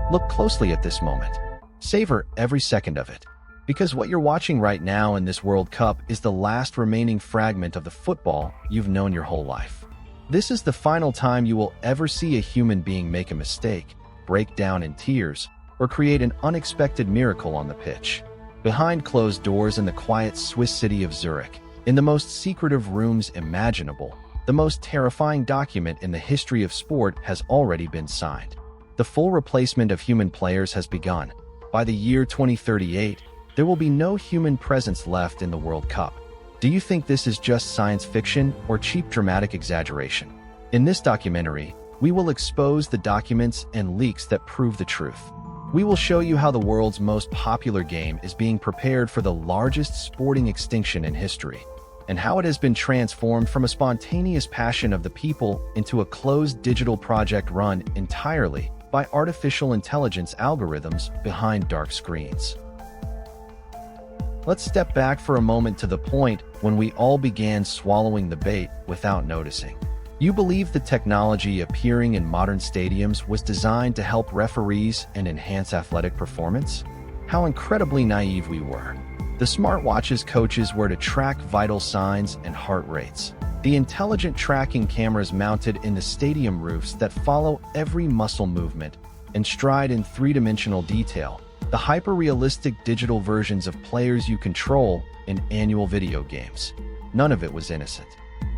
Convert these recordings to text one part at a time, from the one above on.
Look closely at this moment. Savor every second of it. Because what you're watching right now in this World Cup is the last remaining fragment of the football you've known your whole life. This is the final time you will ever see a human being make a mistake, break down in tears, or create an unexpected miracle on the pitch. Behind closed doors in the quiet Swiss city of Zurich, in the most secretive rooms imaginable, the most terrifying document in the history of sport has already been signed. The full replacement of human players has begun. By the year 2038, there will be no human presence left in the World Cup. Do you think this is just science fiction or cheap dramatic exaggeration? In this documentary, we will expose the documents and leaks that prove the truth. We will show you how the world's most popular game is being prepared for the largest sporting extinction in history, and how it has been transformed from a spontaneous passion of the people into a closed digital project run entirely by artificial intelligence algorithms behind dark screens. Let's step back for a moment to the point when we all began swallowing the bait without noticing. You believe the technology appearing in modern stadiums was designed to help referees and enhance athletic performance? How incredibly naive we were. The smartwatches coaches were to track vital signs and heart rates. The intelligent tracking cameras mounted in the stadium roofs that follow every muscle movement and stride in three-dimensional detail. The hyper-realistic digital versions of players you control in annual video games. None of it was innocent.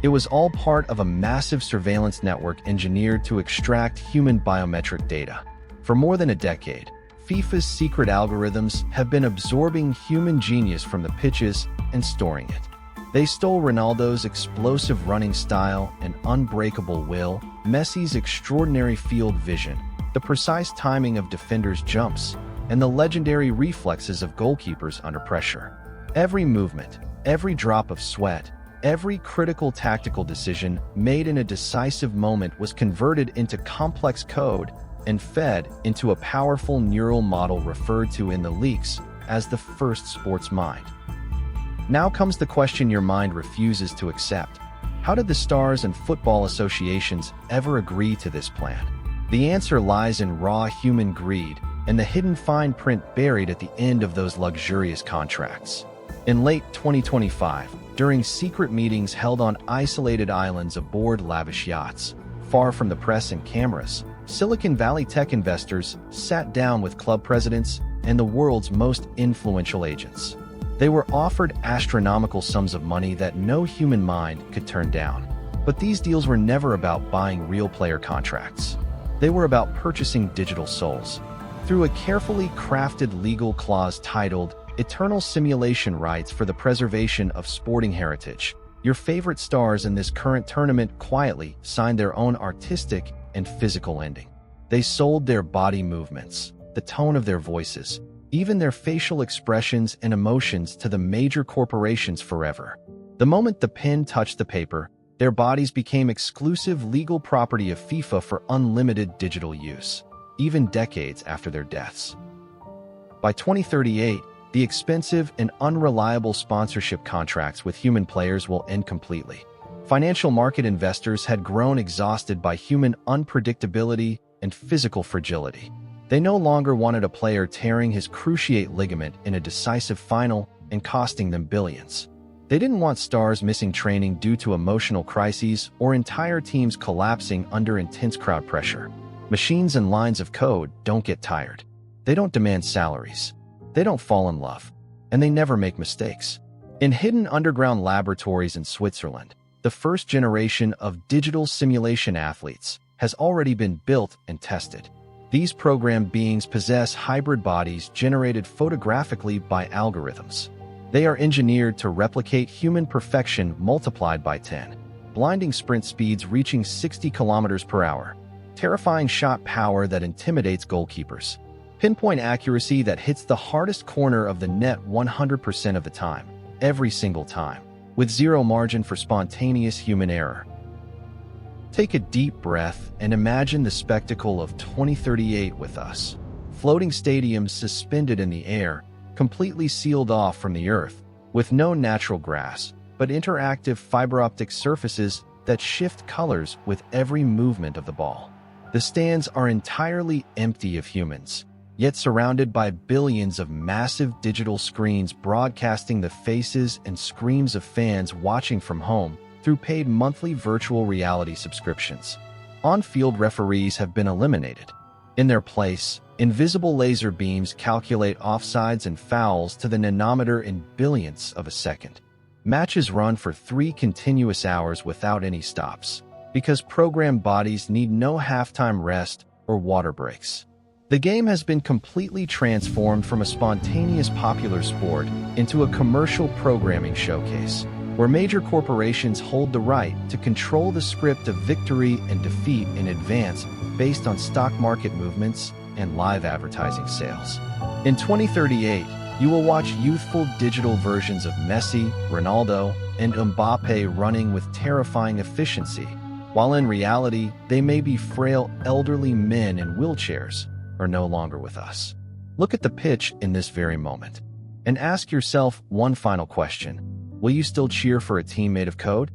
It was all part of a massive surveillance network engineered to extract human biometric data. For more than a decade, FIFA's secret algorithms have been absorbing human genius from the pitches and storing it. They stole Ronaldo's explosive running style and unbreakable will, Messi's extraordinary field vision, the precise timing of defenders' jumps, and the legendary reflexes of goalkeepers under pressure. Every movement, every drop of sweat, every critical tactical decision made in a decisive moment was converted into complex code and fed into a powerful neural model referred to in the leaks as the first sports mind. Now comes the question your mind refuses to accept. How did the stars and football associations ever agree to this plan? The answer lies in raw human greed and the hidden fine print buried at the end of those luxurious contracts. In late 2025, during secret meetings held on isolated islands aboard lavish yachts, far from the press and cameras, Silicon Valley tech investors sat down with club presidents and the world's most influential agents. They were offered astronomical sums of money that no human mind could turn down. But these deals were never about buying real player contracts. They were about purchasing digital souls. Through a carefully crafted legal clause titled Eternal Simulation Rights for the Preservation of Sporting Heritage, your favorite stars in this current tournament quietly signed their own artistic and physical ending. They sold their body movements, the tone of their voices, even their facial expressions and emotions to the major corporations forever. The moment the pen touched the paper, their bodies became exclusive legal property of FIFA for unlimited digital use, even decades after their deaths. By 2038, the expensive and unreliable sponsorship contracts with human players will end completely. Financial market investors had grown exhausted by human unpredictability and physical fragility. They no longer wanted a player tearing his cruciate ligament in a decisive final and costing them billions. They didn't want stars missing training due to emotional crises or entire teams collapsing under intense crowd pressure. Machines and lines of code don't get tired. They don't demand salaries. They don't fall in love. And they never make mistakes. In hidden underground laboratories in Switzerland, the first generation of digital simulation athletes has already been built and tested. These programmed beings possess hybrid bodies generated photographically by algorithms. They are engineered to replicate human perfection multiplied by 10, blinding sprint speeds reaching 60 kilometers per hour, terrifying shot power that intimidates goalkeepers, pinpoint accuracy that hits the hardest corner of the net 100% of the time, every single time, with zero margin for spontaneous human error. Take a deep breath and imagine the spectacle of 2038 with us. Floating stadiums suspended in the air, completely sealed off from the earth, with no natural grass, but interactive fiber optic surfaces that shift colors with every movement of the ball. The stands are entirely empty of humans, yet surrounded by billions of massive digital screens broadcasting the faces and screams of fans watching from home through paid monthly virtual reality subscriptions. On-field referees have been eliminated. In their place, invisible laser beams calculate offsides and fouls to the nanometer in billionths of a second. Matches run for 3 continuous hours without any stops, because program bodies need no halftime rest or water breaks. The game has been completely transformed from a spontaneous popular sport into a commercial programming showcase, where major corporations hold the right to control the script of victory and defeat in advance based on stock market movements and live advertising sales. In 2038, you will watch youthful digital versions of Messi, Ronaldo, and Mbappé running with terrifying efficiency, while in reality, they may be frail elderly men in wheelchairs or no longer with us. Look at the pitch in this very moment and ask yourself one final question. Will you still cheer for a team made of code?